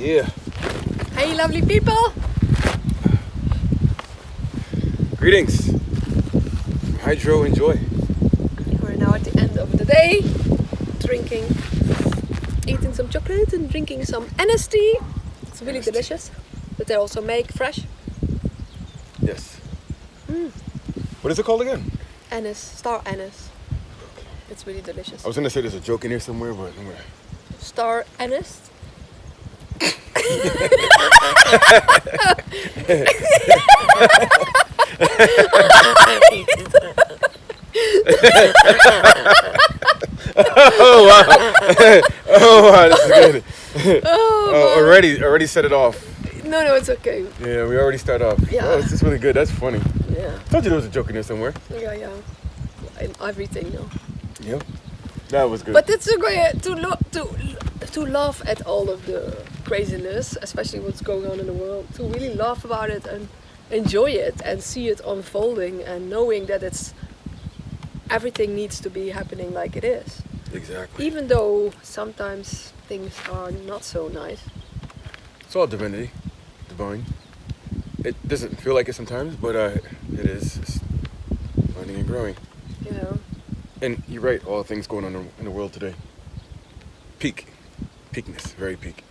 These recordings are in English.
Yeah. Hey, lovely people! Greetings. Hydro, enjoy. We're now at the end of the day, eating some chocolate and drinking some anise tea. It's really delicious, but they also make fresh. Yes. What is it called again? Anise, star anise. It's really delicious. I was gonna say there's a joke in here somewhere, but I'm gonna... Star anise? Oh wow! Oh wow, this is good. Oh, already set it off. No, it's okay. Yeah, we already start off. Yeah. Oh, this is really good. That's funny. Yeah. Told you there was a joke in there somewhere. Yeah. In everything, no. Yep. That was good. But it's a great to laugh at all of the craziness, especially what's going on in the world. To really laugh about it and enjoy it and see it unfolding and knowing that everything needs to be happening like it is. Exactly. Even though sometimes things are not so nice. It's all divinity, divine. It doesn't feel like it sometimes, but it is. It's learning and growing. Yeah. And you're right, all things going on in the world today. Peakness, very peak.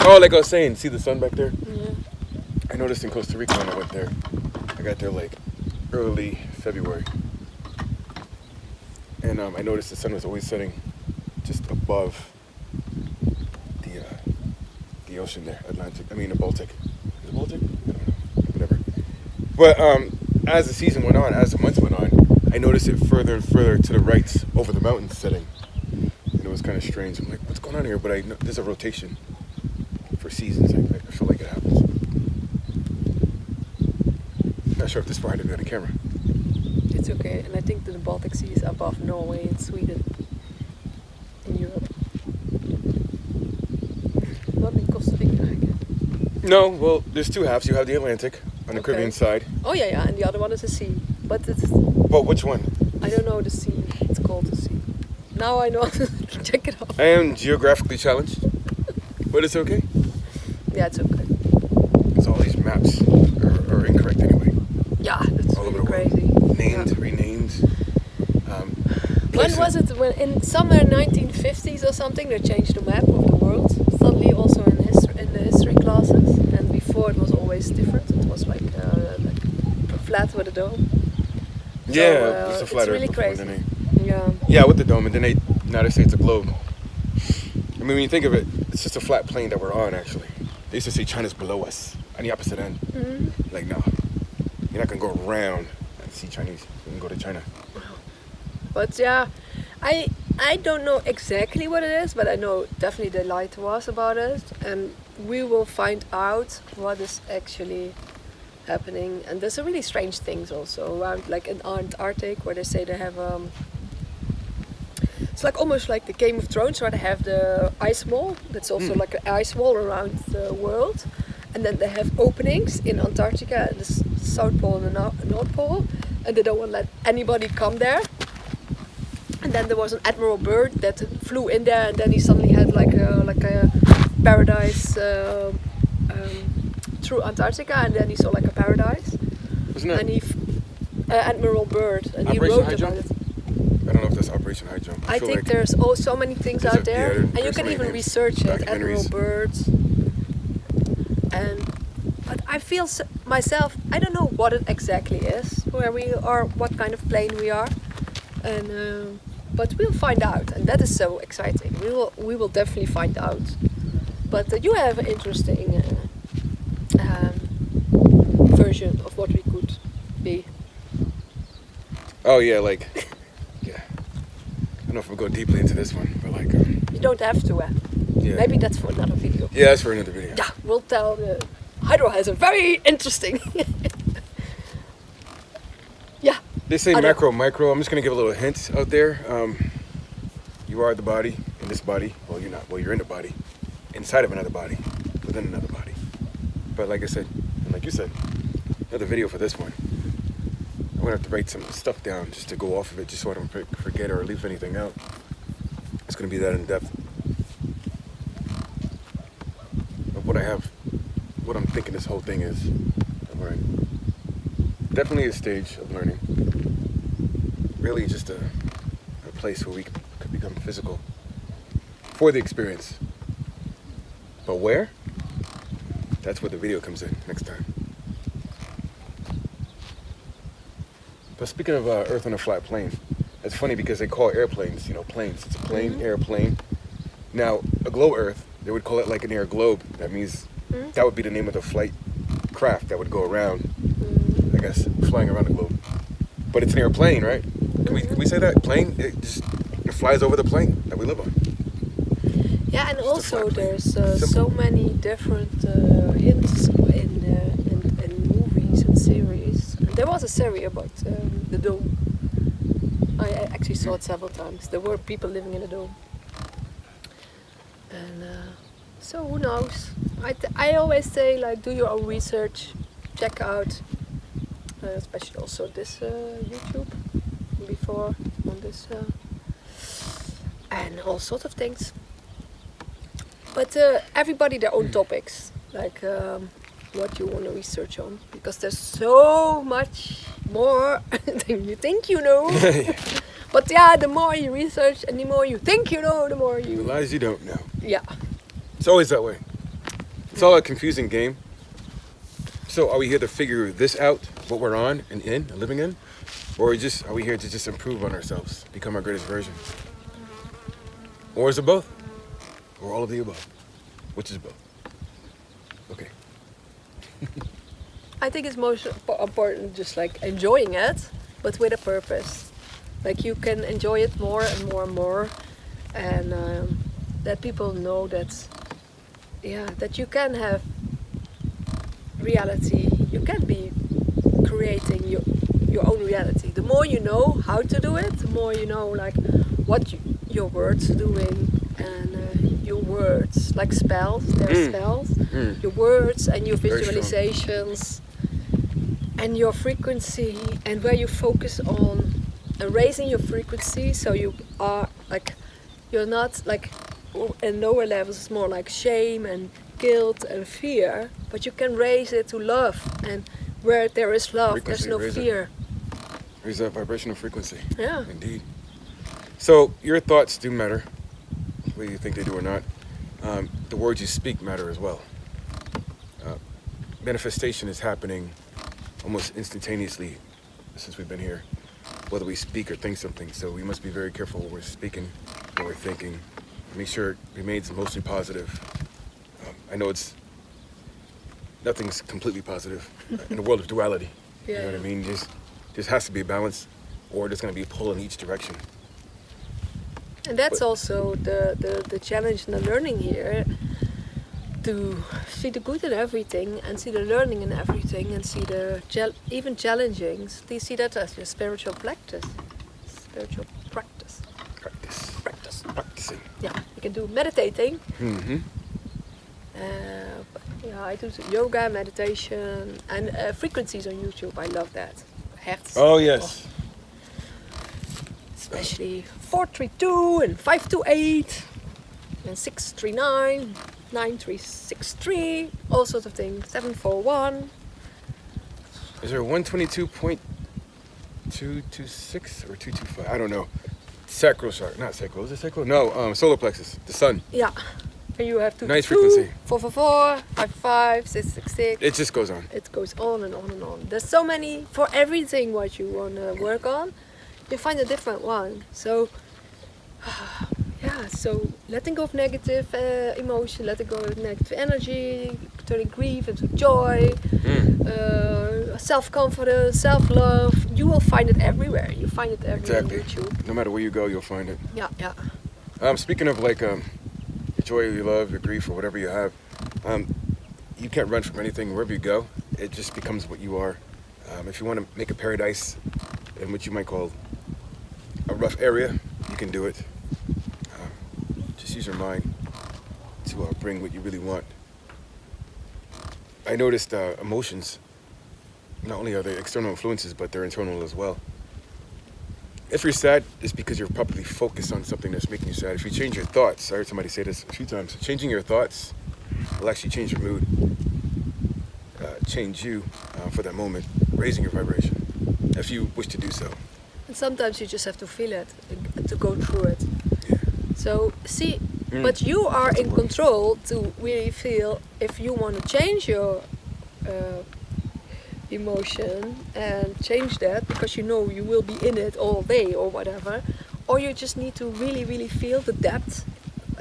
Oh, like I was saying, see the sun back there? Yeah. I noticed in Costa Rica when I went there. I got there like early February. And I noticed the sun was always setting just above the ocean there, the Baltic. Is it Baltic? I don't know, whatever. But as the season went on, as the months went on, I noticed it further and further to the right over the mountains setting. And it was kind of strange. I'm like, what's going on here? But there's a rotation for seasons. I feel like it happens. Not sure if this part had to be on the camera. It's okay, and I think that the Baltic Sea is above Norway and Sweden in Europe. Not in Costa Rica, I guess. No, well, there's two halves. You have the Atlantic on the Caribbean side. Oh yeah, and the other one is the sea. But it's... Well, which one? I don't know the sea. It's called the sea. Now I know how to check it out. I am geographically challenged, but it's okay. Yeah, it's okay. Because all these maps are incorrect anyway. Yeah, that's All really over the world. crazy. Named, renamed. When was it? When in somewhere 1950s or something, they changed the map of the world. Suddenly, also in the history classes, and before it was always different. It was like a flat with a dome. Yeah, it's a flat it's really Earth before, crazy. didn't Yeah. Yeah, with the dome, and then now they say it's a globe. I mean, when you think of it, it's just a flat plane that we're on, actually. They used to say China's below us, on the opposite end. Mm-hmm. Like, no, you're not gonna go around and see Chinese. You can go to China. But yeah, I don't know exactly what it is, but I know definitely they lied to us about it, and we will find out what is actually happening. And there's some really strange things also around, like in Antarctic, where they say they have it's like almost like the Game of Thrones, where they have the ice wall. That's also like an ice wall around the world, and then they have openings in Antarctica, the South Pole and the North Pole, and they don't want to let anybody come there. And then there was an Admiral Byrd that flew in there, and then he suddenly had like a paradise through Antarctica, and then he saw like a paradise. Wasn't that? And he Admiral Byrd, and he Operation wrote High about Jump? it. I don't know if that's Operation High Jump. I feel think like there's so many things there's out a- there, yeah, and you there's can so many even names, research it. Admiral documentaries. Byrd. But I feel myself, I don't know what it exactly is, where we are, what kind of plane we are, and but we'll find out, and that is so exciting. We will definitely find out. But you have an interesting version of what we could be. Oh yeah, like yeah. I don't know if we'll go deeply into this one, but like You don't have to. yeah. Maybe that's for another video. Yeah, that's for another video. Yeah, we'll tell. Hydro has a very interesting. Yeah. They say I don't- macro, micro. I'm just gonna give a little hint out there. You are the body in this body. Well, you're not. Well, you're in the body, inside of another body, within another body. But like I said, and like you said, another video for this one. I'm gonna have to write some stuff down just to go off of it, just so I don't forget or leave anything out. It's gonna be that in depth. have what I'm thinking this whole thing is. Right. Definitely a stage of learning. Really just a place where we could become physical for the experience. But where? That's where the video comes in next time. But speaking of Earth on a flat plane, it's funny because they call airplanes, planes. It's a plane, airplane. Now, a globe Earth, they would call it like an air globe. That means that would be the name of the flight craft that would go around, I guess, flying around the globe. But it's an airplane, right? Can we say that? Plane? It flies over the plane that we live on. Yeah, and Just a also flat plane. there's so many different hints in movies and series. There was a series about the dome. I actually saw it several times. There were people living in a dome. And so who knows? I always say, like, do your own research, check out, especially also this YouTube before on this, and all sorts of things. But everybody their own topics, like what you want to research on, because there's so much more than you think you know. But yeah, the more you research and the more you think you know, the more you Realize you don't know. Yeah. It's always that way. It's all a confusing game. So are we here to figure this out, what we're on and in and living in? Or are we here to just improve on ourselves, become our greatest version? Or is it both? Or all of the above? Which is both? Okay. I think it's most important just like enjoying it, but with a purpose. Like you can enjoy it more and more and more, and that people know that, that you can have reality. You can be creating your own reality. The more you know how to do it, the more you know like what your words are doing, and your words, like spells, they're spells, your words and your visualizations and your frequency, and where you focus on raising your frequency, so you are like, you're not like in lower levels, it's more like shame and guilt and fear, but you can raise it to love, and where there is love, Frequency, there's no fear. Raise that vibrational frequency. Yeah. Indeed. So your thoughts do matter, whether you think they do or not. The words you speak matter as well. Manifestation is happening almost instantaneously since we've been here, whether we speak or think something. So we must be very careful what we're speaking, what we're thinking. Make sure it remains mostly positive. I know nothing's completely positive in a world of duality. Yeah. You know what I mean? Just has to be a balance, or there's going to be a pull in each direction. And that's also the challenge and the learning here, to see the good in everything and see the learning in everything and see the even challenging. Do you see that as your spiritual practice? Spiritual practice. Practicing. Yeah, you can do meditating. Mm-hmm. I do yoga, meditation, and frequencies on YouTube. I love that. Hertz. Oh yes. Especially 432 and 528 and 639, 9363, all sorts of things. 741. Is there 122.226 or 225? I don't know. Sacral chakra, not sacral. Is it sacral? No, solar plexus, the sun. Yeah. And you have to Nice frequency. 444, 555, 666. It just goes on. It goes on and on and on. There's so many for everything what you want to work on. You find a different one. So, so letting go of negative emotion, letting go of negative energy, turning grief into joy, self-confidence, self-love. You will find it everywhere. You find it everywhere on YouTube. No matter where you go, you'll find it. Yeah. Speaking of like your joy, your love, your grief, or whatever you have, you can't run from anything. Wherever you go, it just becomes what you are. If you want to make a paradise in what you might call a rough area, you can do it. Just use your mind to bring what you really want. I noticed emotions, not only are they external influences, but they're internal as well. If you're sad, it's because you're probably focused on something that's making you sad. If you change your thoughts, I heard somebody say this a few times, changing your thoughts will actually change your mood, change you for that moment, raising your vibration, if you wish to do so. And sometimes you just have to feel it and to go through it. Yeah. So see, but you are in control to really feel if you want to change your emotion and change that, because you know you will be in it all day or whatever, or you just need to really, really feel the depth.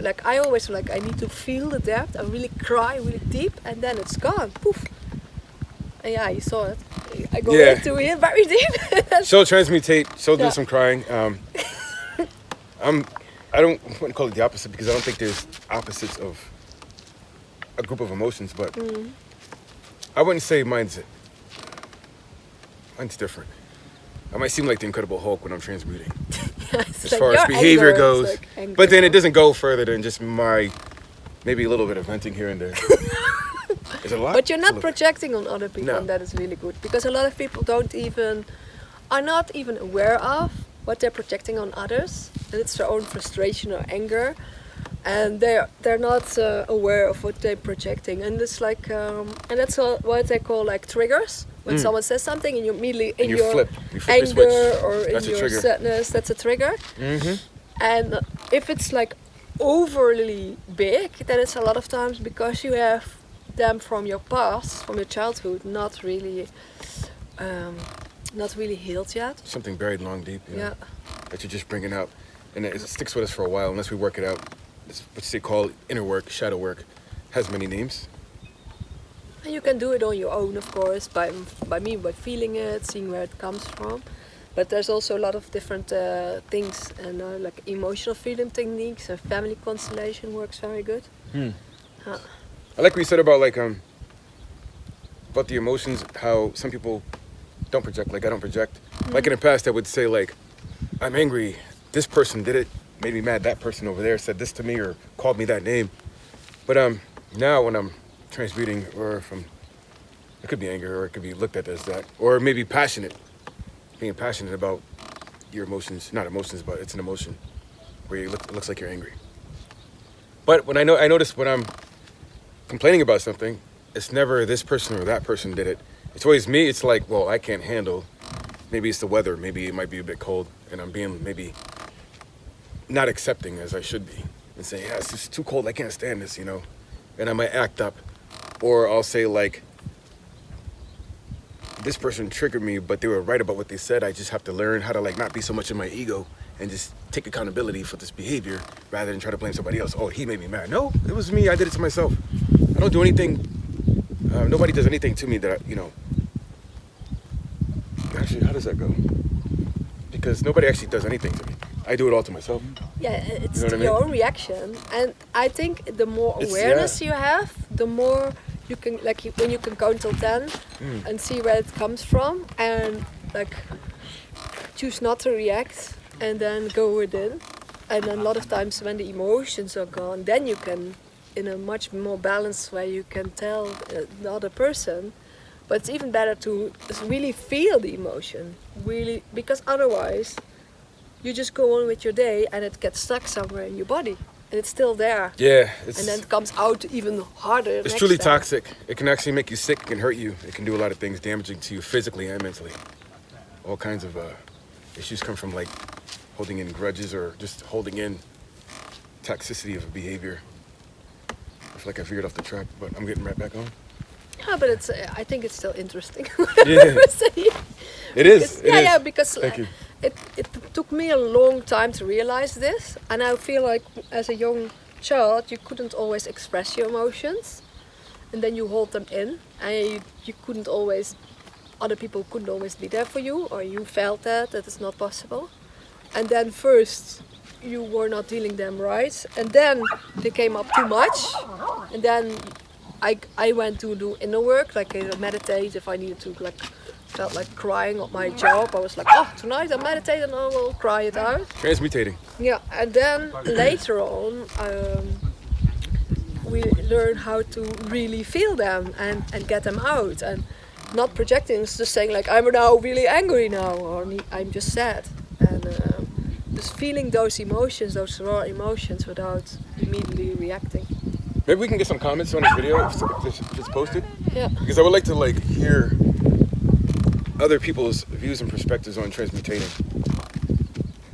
Like I always like, I need to feel the depth and really cry really deep, and then it's gone. Poof. And yeah, you saw it. I go into it very deep. She'll transmutate. She'll Yeah. do some crying. I don't want to call it the opposite, because I don't think there's opposites of a group of emotions, but I wouldn't say mine's different. I might seem like the Incredible Hulk when I'm transmuting, It's as like far as your behavior anger is goes. like anger. But then it doesn't go further than just maybe a little bit of venting here and there. Is it a lot? But you're It's a not little bit. projecting on other people, No. and that is really good, because a lot of people are not even aware of what they're projecting on others, and it's their own frustration or anger, and they're not aware of what they're projecting, and it's like and that's what they call like triggers. When someone says something and you immediately in You your flip the anger switch. or in That's a your trigger. sadness, that's a trigger. And if it's like overly big, then it's a lot of times because you have them from your past, from your childhood, not really healed yet. Something buried long deep. Yeah. That you're just bringing out, and it sticks with us for a while unless we work it out. It's what they call inner work, shadow work. Has many names. And you can do it on your own, of course, by feeling it, seeing where it comes from. But there's also a lot of different things, and like emotional freedom techniques and family constellation works very good. I like what you said about about the emotions. How some people don't project. Like I don't project. Like in the past, I would say like, I'm angry. This person did it. Made me mad. That person over there said this to me or called me that name. But now when I'm transmuting, or it could be anger, or it could be looked at as that, or maybe being passionate about your emotions, not emotions, but it's an emotion where it looks like you're angry. But when I notice when I'm complaining about something, it's never this person or that person did it. It's always me. It's like, well, I can't handle. Maybe it's the weather. Maybe it might be a bit cold, and I'm being maybe not accepting as I should be, and saying, yeah, it's just too cold. I can't stand this, And I might act up, or I'll say like, this person triggered me, but they were right about what they said. I just have to learn how to like not be so much in my ego and just take accountability for this behavior rather than try to blame somebody else. Oh, he made me mad. No, it was me. I did it to myself. I don't do anything. Nobody does anything to me that Actually, how does that go? Because nobody actually does anything to me. I do it all to myself. Yeah, it's You know what I your mean? own reaction, and I think the more awareness you have, the more you can, like when you can count till 10 and see where it comes from, and like choose not to react and then go within. And then a lot of times when the emotions are gone, then you can, in a much more balanced way, you can tell the other person. But it's even better to really feel the emotion, really, because otherwise you just go on with your day and it gets stuck somewhere in your body, and it's still there. Yeah, And then it comes out even harder. it's next truly time. toxic. It can actually make you sick. It can hurt you. It can do a lot of things damaging to you physically and mentally. All kinds of issues come from like holding in grudges or just holding in toxicity of a behavior. I feel like I veered off the track, but I'm getting right back on. Yeah, but it's. I think it's still interesting. Yeah. It is. Yeah, because Thank you. it took me a long time to realize this, and I feel like as a young child you couldn't always express your emotions, and then you hold them in, and you couldn't always, other people couldn't always be there for you, or you felt that it's not possible, and then first you were not dealing them right, and then they came up too much, and then I went to do inner work, like I meditate if I needed to, like felt like crying at my job. I was like, oh, tonight I meditate and I will cry it out. Transmutating. Yeah, and then later on we learn how to really feel them and get them out, and not projecting, it's just saying like, I'm now really angry now, or I'm just sad, and just feeling those emotions, those raw emotions, without immediately reacting. Maybe we can get some comments on this video if it's posted. Yeah. Because I would like to like hear other people's views and perspectives on transmutating.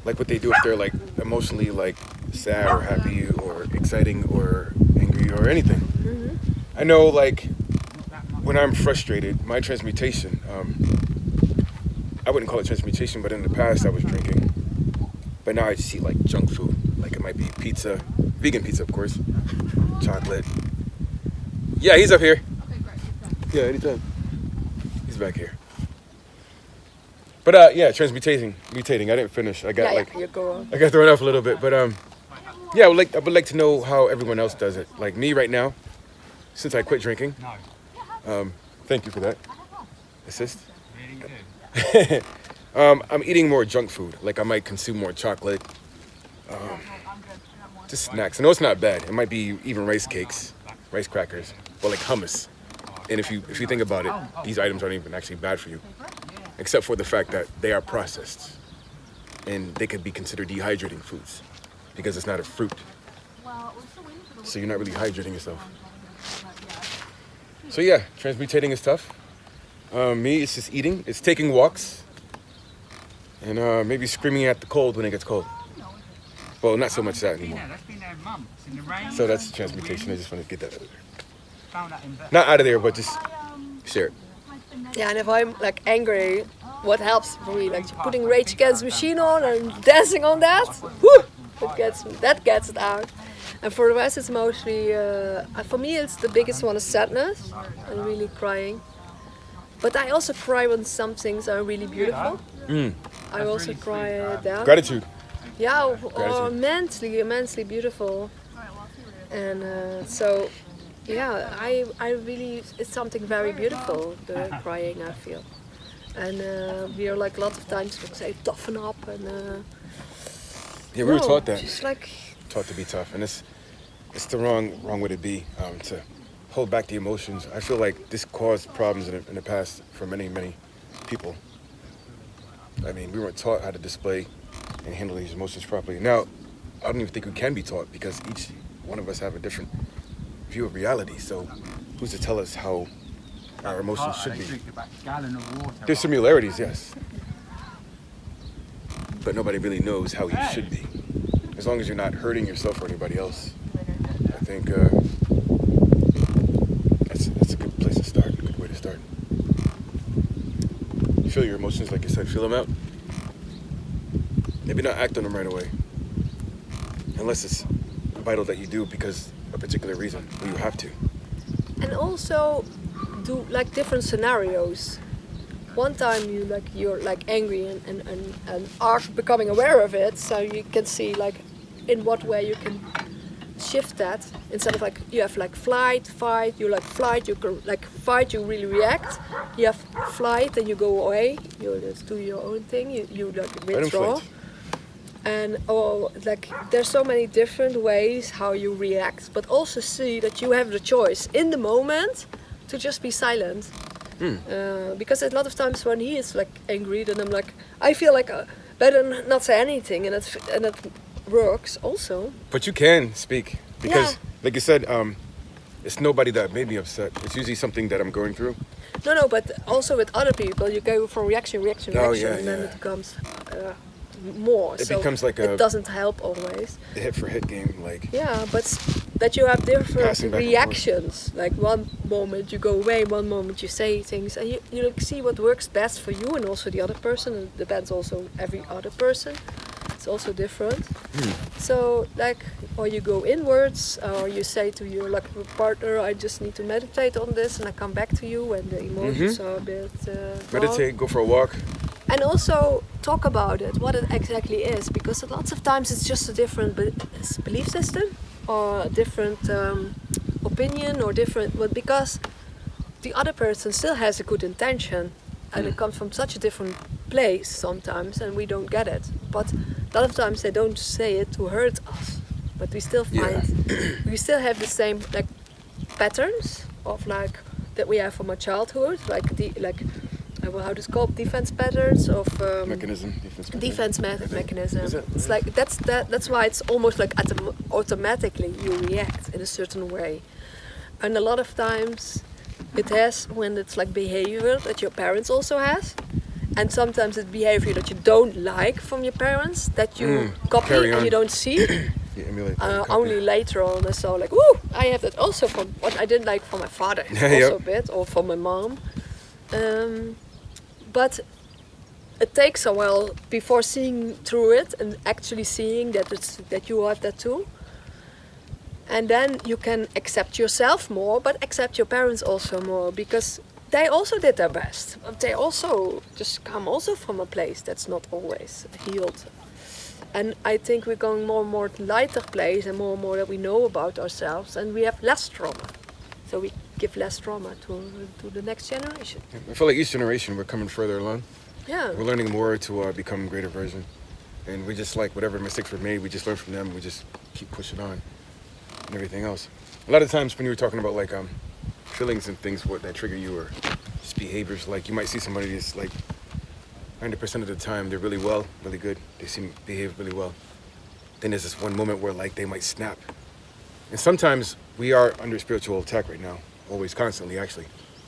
Like what they do if they're like emotionally like sad or happy or exciting or angry or anything. Mm-hmm. I know like when I'm frustrated, my transmutation, I wouldn't call it transmutation, but in the past I was drinking. But now I just eat like junk food. Like it might be pizza, vegan pizza of course, chocolate. Yeah, he's up here. Yeah, anytime. He's back here. But yeah, mutating. I didn't finish. I got You go on. I got thrown off a little bit. But yeah, I would like to know how everyone else does it. Like me right now, since I quit drinking. Thank you for that. Assist. I'm eating more junk food. Like I might consume more chocolate. Just snacks. I know it's not bad. It might be even rice cakes, rice crackers, or like hummus. And if you think about it, these items aren't even actually bad for you, except for the fact that they are processed, and they could be considered dehydrating foods because it's not a fruit. So you're not really hydrating yourself. So yeah, transmutating is tough. Me, it's just eating. It's taking walks, and maybe screaming at the cold when it gets cold. Well, not so much that anymore. So that's transmutation. I just want to get that out of there. Not out of there, but just share it. Yeah, and if I'm like angry, what helps for me, like putting Rage Against the Machine on and dancing on that, whoo, that gets it out. And for the rest, it's mostly, for me, it's the biggest one is sadness and really crying. But I also cry when some things are really beautiful. I also cry down. Gratitude. Yeah, immensely beautiful. And so, yeah, I really, it's something very beautiful, the crying, I feel. And we are like lots of times we say toughen up and yeah, we were taught that. Just like taught to be tough, and it's the wrong way to be, to hold back the emotions. I feel like this caused problems in the past for many people. I mean, we weren't taught how to display and handle these emotions properly. Now, I don't even think we can be taught because each one of us have a different view of reality. So, who's to tell us how our emotions should be? There's similarities, yes, but nobody really knows how you should be. As long as you're not hurting yourself or anybody else, I think that's a good place to start. A good way to start. You feel your emotions, like you said, feel them out. Maybe not act on them right away, unless it's vital that you do because a particular reason, or you have to. And also do like different scenarios. One time you're like angry and are becoming aware of it, so you can see like in what way you can shift that. Instead of like you have like flight, fight, you like flight, you can like fight, you really react. You have flight and you go away, you just do your own thing, you like withdraw. And like there's so many different ways how you react, but also see that you have the choice in the moment to just be silent. Because a lot of times when he is like angry, then I'm like, I feel like better not say anything, and it works also. But you can speak because, like you said, it's nobody that made me upset. It's usually something that I'm going through. No, but also with other people, you go from reaction, and then it becomes more. It becomes like it doesn't help always. The hit for hit game, like. Yeah, but that you have different reactions. Like one moment you go away, one moment you say things, and you like see what works best for you and also the other person. It depends also every other person. It's also different. So like, or you go inwards, or you say to your like partner, I just need to meditate on this, and I come back to you when the emotions are a bit. Meditate, go for a walk. And also talk about it, what it exactly is, because lots of times it's just a different belief system or a different opinion or different, but because the other person still has a good intention and it comes from such a different place sometimes and we don't get it. But a lot of times they don't say it to hurt us, but we still find, we still have the same like patterns of like that we have from our childhood, like how to call defense patterns of Mechanism. defense mechanism. Is it? It's like that's why it's almost like automatically you react in a certain way, and a lot of times it has when it's like behavior that your parents also has, and sometimes it's behavior that you don't like from your parents that you copy Carry and on. you don't see. You emulate that, copy. Only later on I saw like, woo, I have that also from what I didn't like from my father, also a bit, or from my mom. But it takes a while before seeing through it and actually seeing that you have that too. And then you can accept yourself more, but accept your parents also more, because they also did their best. They also just come also from a place that's not always healed. And I think we're going more and more to lighter place and more that we know about ourselves, and we have less trauma. So we give less trauma to the next generation. I feel like each generation we're coming further along. Yeah. We're learning more to become a greater version. And we just like whatever mistakes were made, we just learn from them, we just keep pushing on and everything else. A lot of times when you were talking about like feelings and things that trigger you, or just behaviors, like you might see somebody that's like 90% of the time they're really good, they seem to behave really well. Then there's this one moment where like they might snap. And sometimes we are under spiritual attack right now, always, constantly actually.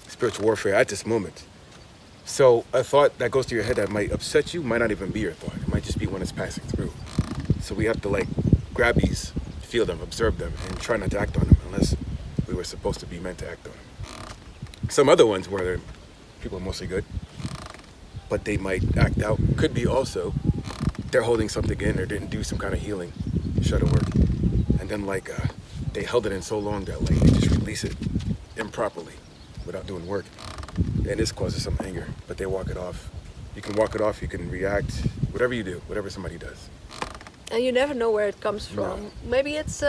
Spiritual warfare at this moment. So a thought that goes through your head that might upset you might not even be your thought. It might just be one that's passing through. So we have to like grab these, feel them, observe them, and try not to act on them unless we were supposed to be meant to act on them. Some other ones where people are mostly good, but they might act out. Could be also they're holding something in or didn't do some kind of healing, shadow work, and then like they held it in so long that like they just release it improperly without doing work, and this causes some anger. But they walk it off. You can walk it off. You can react. Whatever you do, whatever somebody does. And you never know where it comes from. No. Maybe it's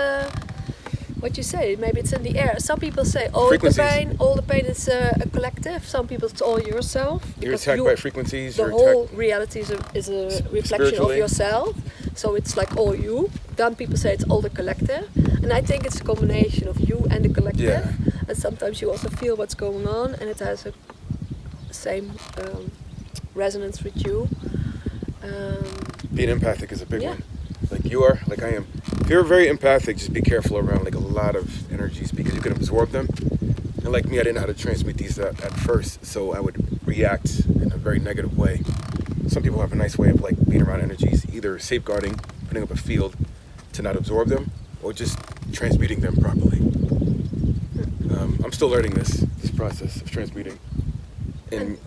what you say. Maybe it's in the air. Some people say, "Oh, Frequencies. all the pain is a collective." Some people it's all yourself. You're attacked by frequencies. The you're whole attacked reality is a reflection of spiritually. yourself. So it's like all you. Then people say it's all the collective, and I think it's a combination of you and the collective. Yeah. And sometimes you also feel what's going on, and it has a same resonance with you. Being empathic is a big Yeah. one. Like you are, like I am. If you're very empathic, just be careful around like a lot of energies because you can absorb them. And like me, I didn't know how to transmit these at first, so I would react in a very negative way. Some people have a nice way of like being around energies, either safeguarding, putting up a field to not absorb them, or just transmuting them properly. I'm still learning this process of transmuting. And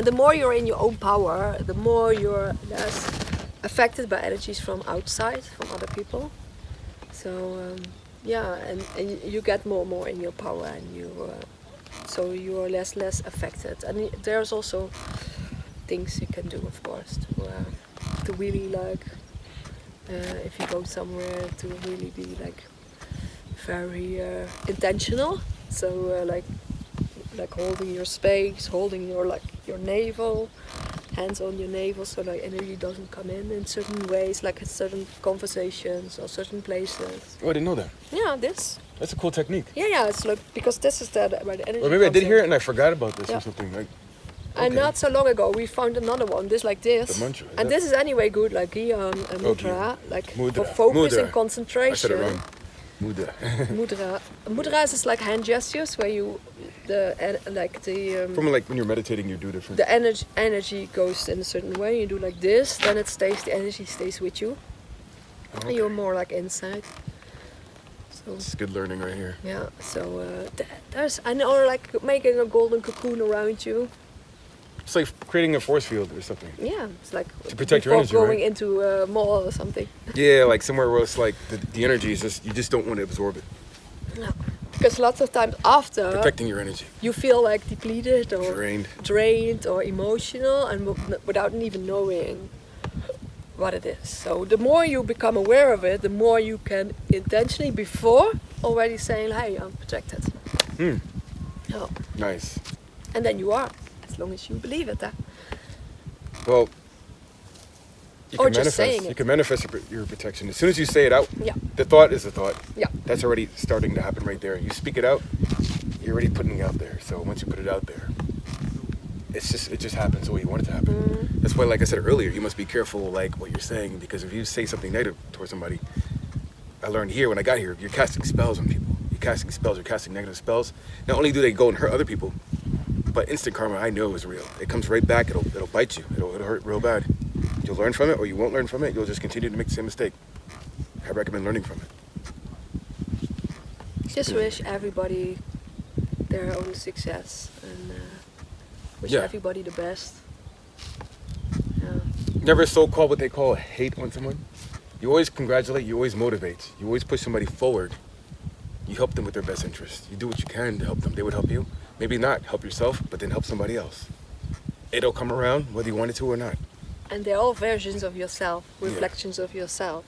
the more you're in your own power, the more you're less affected by energies from outside, from other people. So and you get more and more in your power, and so you are less affected. And there's also things you can do, of course, to really like if you go somewhere to really be like very intentional. So like holding your space, holding your navel, hands on your navel, so like energy doesn't come in certain ways, like in certain conversations or certain places. Oh, I didn't know that. Yeah, this. That's a cool technique. Yeah, it's like because this is where the energy. Or maybe I did comes hear it in. and I forgot about this Yeah. or something. Like, And okay. not so long ago, we found another one, this like this. The mantra, And this is anyway good, like Gyan and Mudra, like Mudra. for focus Mudra. and concentration. I said it wrong. Mudra. Mudra. Mudra is just like hand gestures where you, From like when you're meditating, you do different. the energy goes in a certain way. You do like this, then it stays. The energy stays with you, and you're more like inside. So This is good learning right here. yeah. So or like making a golden cocoon around you. It's like creating a force field or something. Yeah, it's like To protect your before energy, going into a mall or something. Yeah, like somewhere where it's like the energy is just, you just don't want to absorb it. No. Because lots of times after Protecting your energy. you feel like depleted or Drained. or emotional, and without even knowing what it is. So the more you become aware of it, the more you can intentionally before already saying, "Hey, I'm protected." Oh. Nice. And then you are, as long as you believe it. Well, you Or can just manifest. saying You it. can manifest your protection. As soon as you say it out, Yeah. the thought is a thought. Yeah. That's already starting to happen right there. You speak it out, you're already putting it out there. So once you put it out there, it just happens the way you want it to happen. That's why, like I said earlier, you must be careful like what you're saying, because if you say something negative towards somebody, I learned here when I got here, you're casting spells on people. You're casting negative spells. Not only do they go and hurt other people, but instant karma, I know, is real. It comes right back. It'll bite you. It'll hurt real bad. You'll learn from it, or you won't learn from it. You'll just continue to make the same mistake. I recommend learning from it. Just wish everybody their own success, and wish everybody the best. Yeah. Never so-called what they call hate on someone. You always congratulate, you always motivate, you always push somebody forward. You help them with their best interest. You do what you can to help them. They would help you. Maybe not help yourself, but then help somebody else. It'll come around whether you want it to or not. And they're all versions of yourself, reflections of yourself.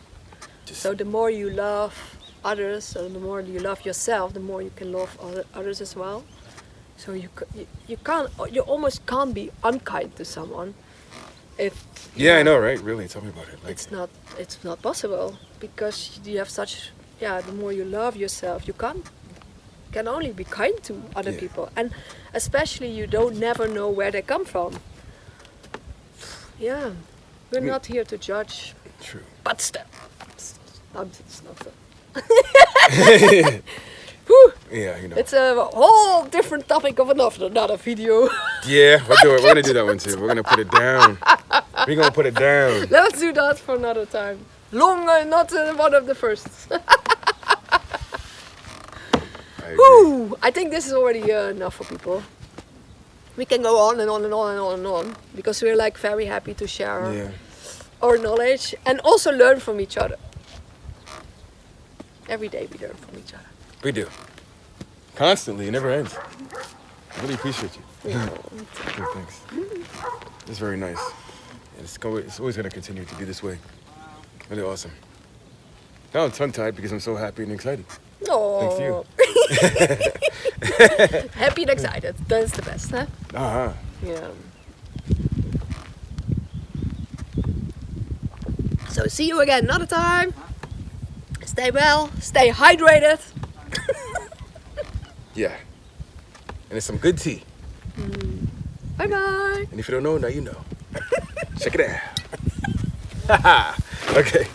So the more you love others, and the more you love yourself, the more you can love others as well. So you almost can't be unkind to someone. If I know, right? Really, tell me about it. Like, it's not possible, because you have such, the more you love yourself, you can only be kind to other people, and especially you don't never know where they come from. We're not here to judge. True. But still, it's not so. Whew. Yeah, you know. It's a whole different topic of another video. Yeah, we'll do it. We're gonna do that one too. We're gonna put it down. We're gonna put it down. Let's do that for another time. Longer, not one of the firsts. I think this is already enough for people. We can go on and on and on and on and on, because we're like very happy to share our knowledge and also learn from each other. Every day we learn from each other. We do. Constantly. It never ends. I really appreciate you. Good, thanks. It's very nice. And it's always going to continue to be this way. Really awesome. Now I'm tongue-tied because I'm so happy and excited. Thanks to you. Happy and excited. That's the best, huh? Uh-huh. Yeah. So see you again another time. Stay well. Stay hydrated. Yeah. And it's some good tea. Bye-bye. And if you don't know, now you know. Check it out. Okay.